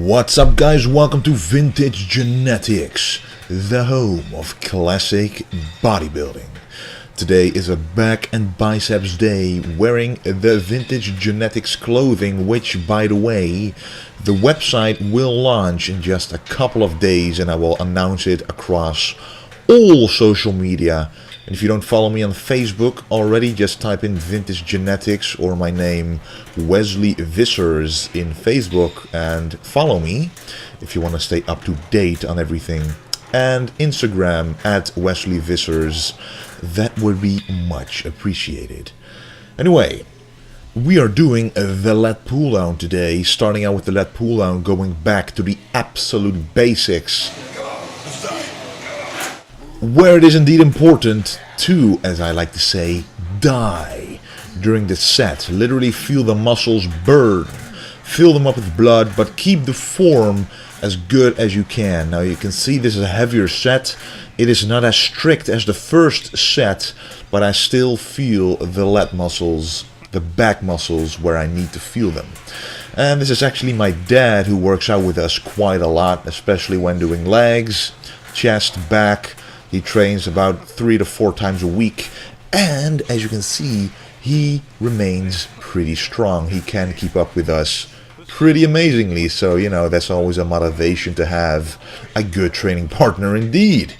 What's up, guys? Welcome to Vintage Genetics, the home of classic bodybuilding. Today is a back and biceps day wearing the Vintage Genetics clothing, which, by the way, the website will launch in just a couple of days and I will announce it across all social media. And if you don't follow me on Facebook already, just type in Vintage Genetics or my name, Wesley Vissers, in Facebook and follow me if you want to stay up to date on everything. And Instagram at Wesley Vissers. That would be much appreciated. Anyway, we are doing the lat pull down today, starting out with the lat pull down, going back to the absolute basics, where it is indeed important to, as I like to say, die during the set. Literally feel the muscles burn, fill them up with blood, but keep the form as good as you can. Now you can see this is a heavier set. It is not as strict as the first set, but I still feel the lat muscles, the back muscles, where I need to feel them. And this is actually my dad, who works out with us quite a lot, especially when doing legs, chest, back. He trains about 3 to 4 times a week, and as you can see, he remains pretty strong. He can keep up with us pretty amazingly, so you know, that's always a motivation to have a good training partner indeed.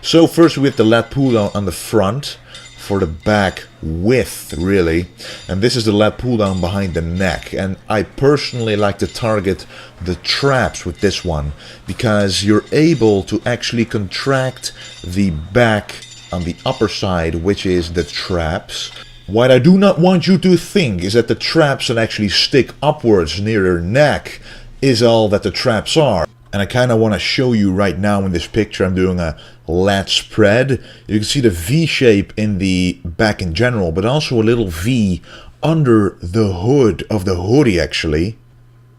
So first we have the lat pull down on the front for the back width, really, and this is the lat pull down behind the neck, and I personally like to target the traps with this one because you're able to actually contract the back on the upper side, which is the traps. What I do not want you to think is that the traps that actually stick upwards near your neck is all that the traps are. And I kind of want to show you right now in this picture. I'm doing a lat spread. You can see the V shape in the back in general, but also a little V under the hood of the hoodie actually.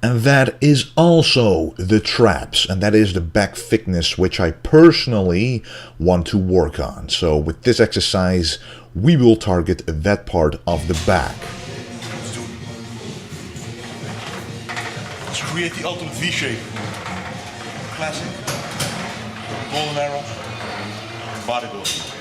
And that is also the traps, and that is the back thickness, which I personally want to work on. So with this exercise, we will target that part of the back. Let's create the ultimate V shape. Classic, golden era, bodybuilding.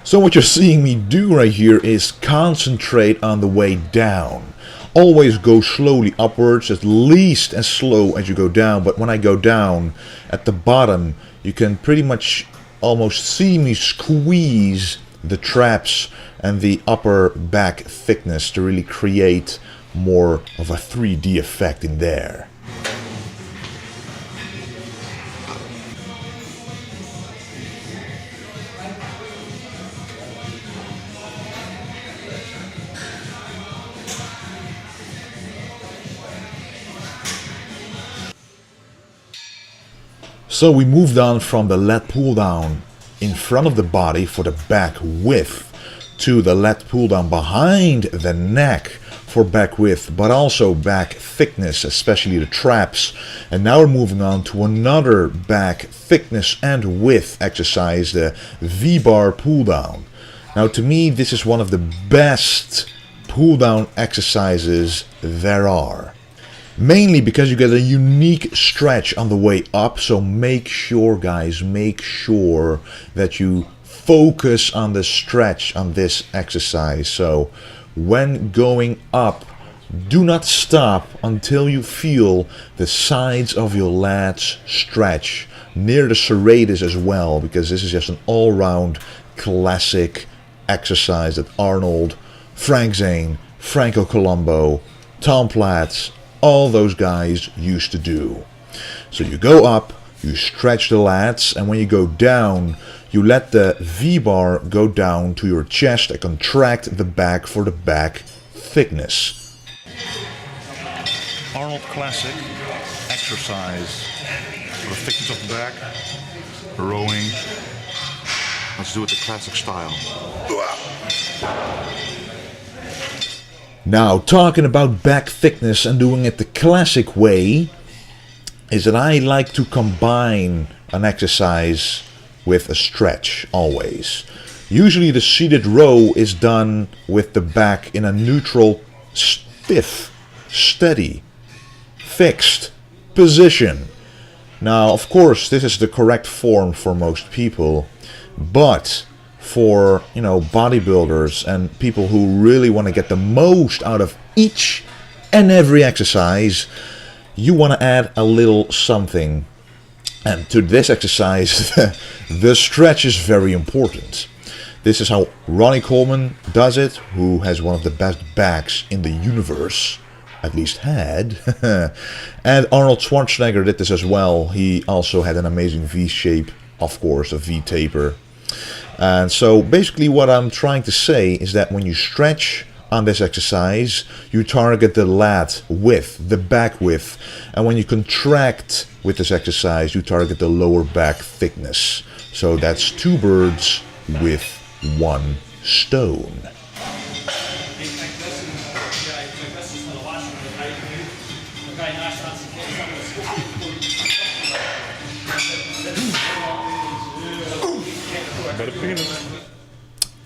So what you're seeing me do right here is concentrate on the way down. Always go slowly upwards, at least as slow as you go down. But when I go down at the bottom, you can pretty much almost see me squeeze the traps and the upper back thickness to really create more of a 3D effect in there. So we moved on from the lat pull down in front of the body for the back width to the lat pull down behind the neck for back width, but also back thickness, especially the traps. And now we're moving on to another back thickness and width exercise, the V-bar pull down. Now to me, this is one of the best pull down exercises there are. Mainly because you get a unique stretch on the way up, so make sure, guys, make sure that you focus on the stretch on this exercise. So when going up, do not stop until you feel the sides of your lats stretch, near the serratus as well, because this is just an all-round classic exercise that Arnold, Frank Zane, Franco Colombo, Tom Platz, all those guys used to do. So you go up, you stretch the lats, and when you go down, you let the V-bar go down to your chest and contract the back for the back thickness. Arnold classic exercise for the thickness of the back, rowing. Let's do it the classic style. Now, talking about back thickness and doing it the classic way is that I like to combine an exercise with a stretch always. Usually the seated row is done with the back in a neutral stiff steady, fixed position. Now, of course, this is the correct form for most people, but for, bodybuilders and people who really want to get the most out of each and every exercise, you want to add a little something. And to this exercise, the stretch is very important. This is how Ronnie Coleman does it, who has one of the best backs in the universe, at least had. And Arnold Schwarzenegger did this as well. He also had an amazing V shape, of course, a V taper. And so basically what I'm trying to say is that when you stretch on this exercise, you target the lat width, the back width. And when you contract with this exercise, you target the lower back thickness. So that's 2 birds with 1 stone.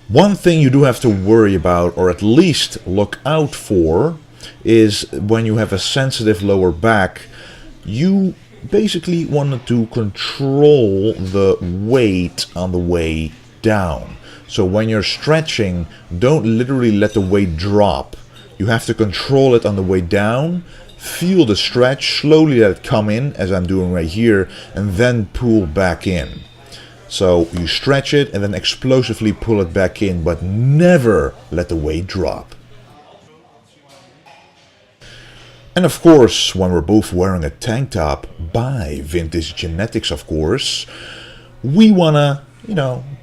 One thing you do have to worry about, or at least look out for, is when you have a sensitive lower back, you basically want to control the weight on the way down. So when you're stretching, don't literally let the weight drop. You have to control it on the way down, feel the stretch, slowly let it come in, as I'm doing right here, and then pull back in. So you stretch it and then explosively pull it back in, but never let the weight drop. And of course, when we're both wearing a tank top by Vintage Genetics, of course, we wanna,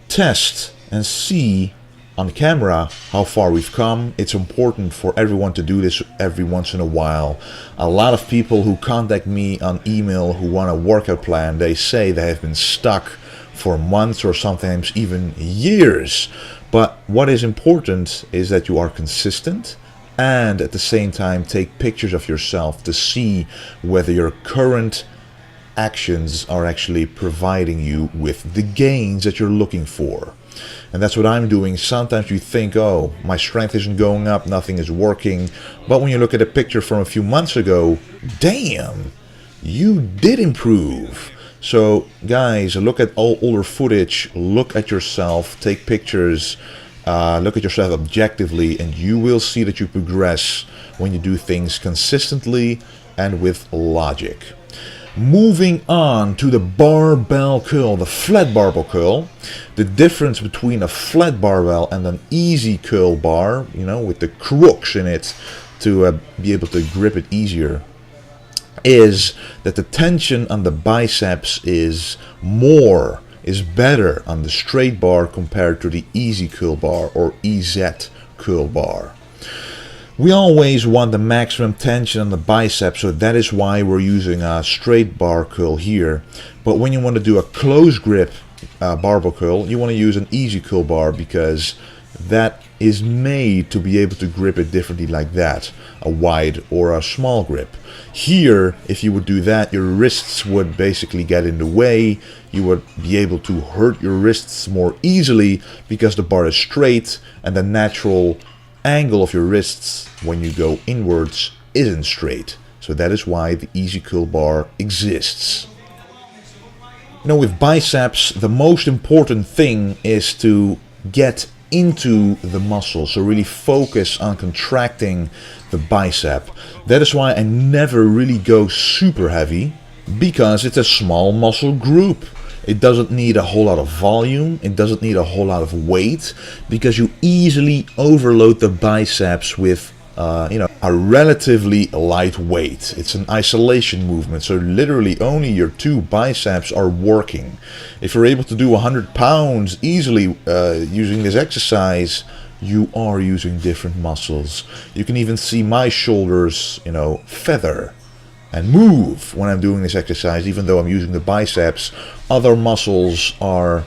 test and see on camera how far we've come. It's important for everyone to do this every once in a while. A lot of people who contact me on email who want a workout plan, they say they have been stuck for months or sometimes even years. But what is important is that you are consistent and at the same time take pictures of yourself to see whether your current actions are actually providing you with the gains that you're looking for. And that's what I'm doing. Sometimes you think, oh, my strength isn't going up, nothing is working. But when you look at a picture from a few months ago, damn, you did improve. So guys, look at all older footage, look at yourself, take pictures, look at yourself objectively, and you will see that you progress when you do things consistently and with logic. Moving on to the barbell curl, the flat barbell curl. The difference between a flat barbell and an easy curl bar, with the crooks in it to be able to grip it easier, is that the tension on the biceps is better on the straight bar compared to the easy curl bar or EZ curl bar. We always want the maximum tension on the bicep, so that is why we're using a straight bar curl here. But when you want to do a close grip barbell curl, you want to use an easy curl bar because that is made to be able to grip it differently like that, a wide or a small grip. Here, if you would do that, your wrists would basically get in the way. You would be able to hurt your wrists more easily because the bar is straight and the natural angle of your wrists when you go inwards isn't straight. So that is why the easy curl bar exists. With biceps, the most important thing is to get into the muscle, so really focus on contracting the bicep. That is why I never really go super heavy, because it's a small muscle group. It doesn't need a whole lot of volume, it doesn't need a whole lot of weight, because you easily overload the biceps with a relatively light weight. It's an isolation movement, so literally only your 2 biceps are working. If you're able to do 100 pounds easily using this exercise, you are using different muscles. You can even see my shoulders, feather and move when I'm doing this exercise, even though I'm using the biceps. Other muscles are,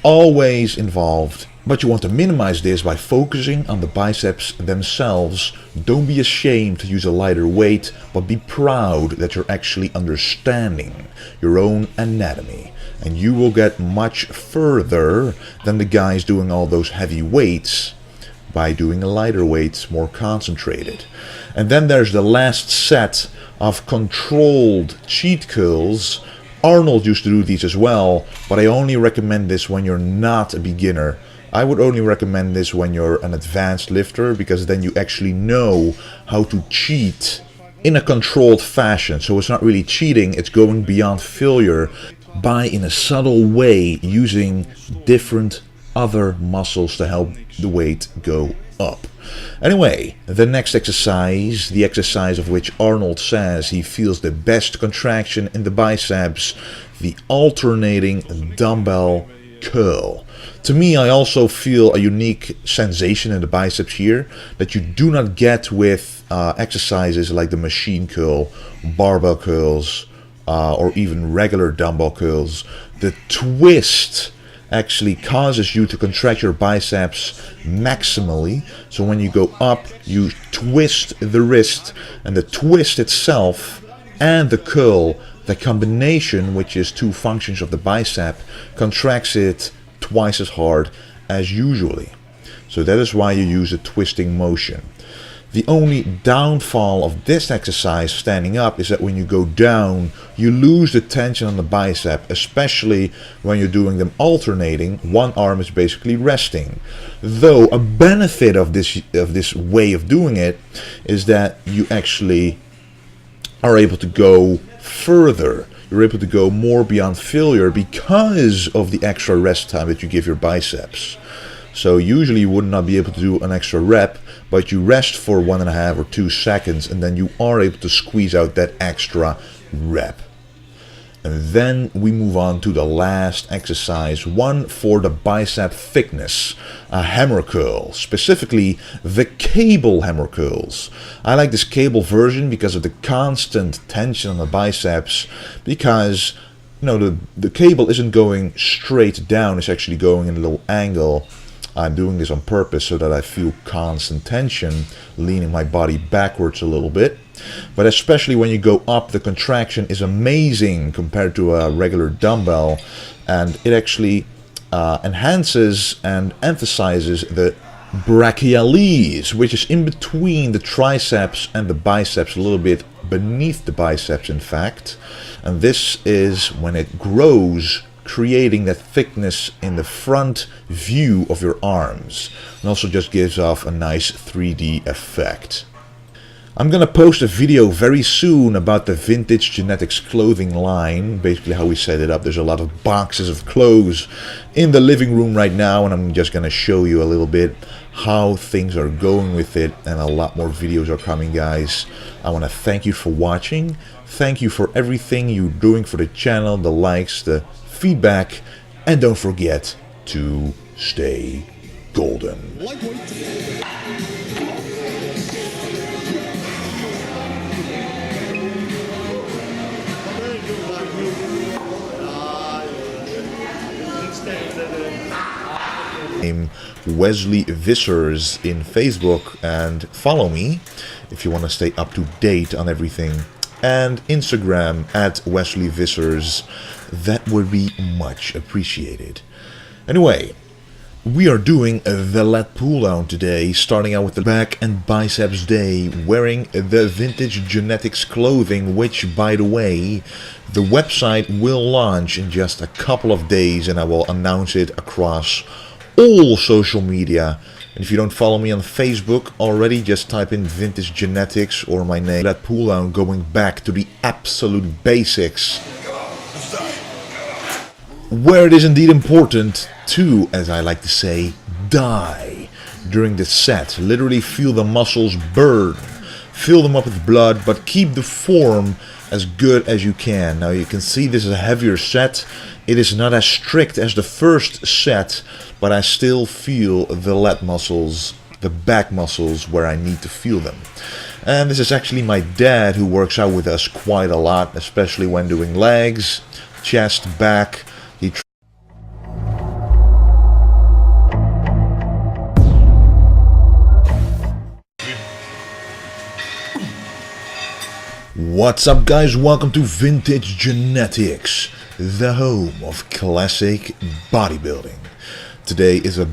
always involved. But you want to minimize this by focusing on the biceps themselves. Don't be ashamed to use a lighter weight, but be proud that you're actually understanding your own anatomy. And you will get much further than the guys doing all those heavy weights by doing lighter weights, more concentrated. And then there's the last set of controlled cheat curls. Arnold used to do these as well, but I only recommend this when you're not a beginner. I would only recommend this when you're an advanced lifter, because then you actually know how to cheat in a controlled fashion. So it's not really cheating, it's going beyond failure by, in a subtle way, using different other muscles to help the weight go up. Anyway, the next exercise, the exercise of which Arnold says he feels the best contraction in the biceps, the alternating dumbbell curl. To me, I also feel a unique sensation in the biceps here that you do not get with exercises like the machine curl, barbell curls, or even regular dumbbell curls. The twist actually causes you to contract your biceps maximally. So when you go up, you twist the wrist, and the twist itself and the curl, the combination, which is two functions of the bicep, contracts it twice as hard as usually. So that is why you use a twisting motion. The only downfall of this exercise standing up is that when you go down, you lose the tension on the bicep, especially when you're doing them alternating. One arm is basically resting. Though a benefit of this way of doing it is that you actually are able to go further. You're able to go more beyond failure because of the extra rest time that you give your biceps. So usually you would not be able to do an extra rep, but you rest for 1.5 or 2 seconds, and then you are able to squeeze out that extra rep. And then we move on to the last exercise, one for the bicep thickness, a hammer curl, specifically the cable hammer curls. I like this cable version because of the constant tension on the biceps, because the cable isn't going straight down, it's actually going in a little angle. I'm doing this on purpose so that I feel constant tension, leaning my body backwards a little bit. But especially when you go up, the contraction is amazing compared to a regular dumbbell, and it actually enhances and emphasizes the brachialis, which is in between the triceps and the biceps, a little bit beneath the biceps in fact. And this is when it grows, creating that thickness in the front view of your arms, and also just gives off a nice 3D effect. I'm gonna post a video very soon about the Vintage Genetics clothing line, basically how we set it up. There's a lot of boxes of clothes in the living room right now, and I'm just gonna show you a little bit how things are going with it, and a lot more videos are coming, guys. I want to thank you for watching. Thank you for everything you're doing for the channel, the likes, the feedback, and don't forget to stay golden. I'm Wesley Vissers in Facebook, and follow me if you want to stay up to date on everything, and Instagram at Wesley Vissers. That would be much appreciated. Anyway, we are doing the lat pull down today, starting out with the back and biceps day, wearing the Vintage Genetics clothing, which, by the way, the website will launch in just a couple of days, and I will announce it across all social media. And if you don't follow me on Facebook already, just type in Vintage Genetics or my name. Lat pull down, going back to the absolute basics, where it is indeed important to, as I like to say, die during the set. Literally feel the muscles burn, fill them up with blood, but keep the form as good as you can. Now you can see this is a heavier set. It is not as strict as the first set, but I still feel the lat muscles, the back muscles, where I need to feel them. And this is actually my dad, who works out with us quite a lot, especially when doing legs, chest, back. What's up, guys? Welcome to Vintage Genetics, the home of classic bodybuilding. Today is a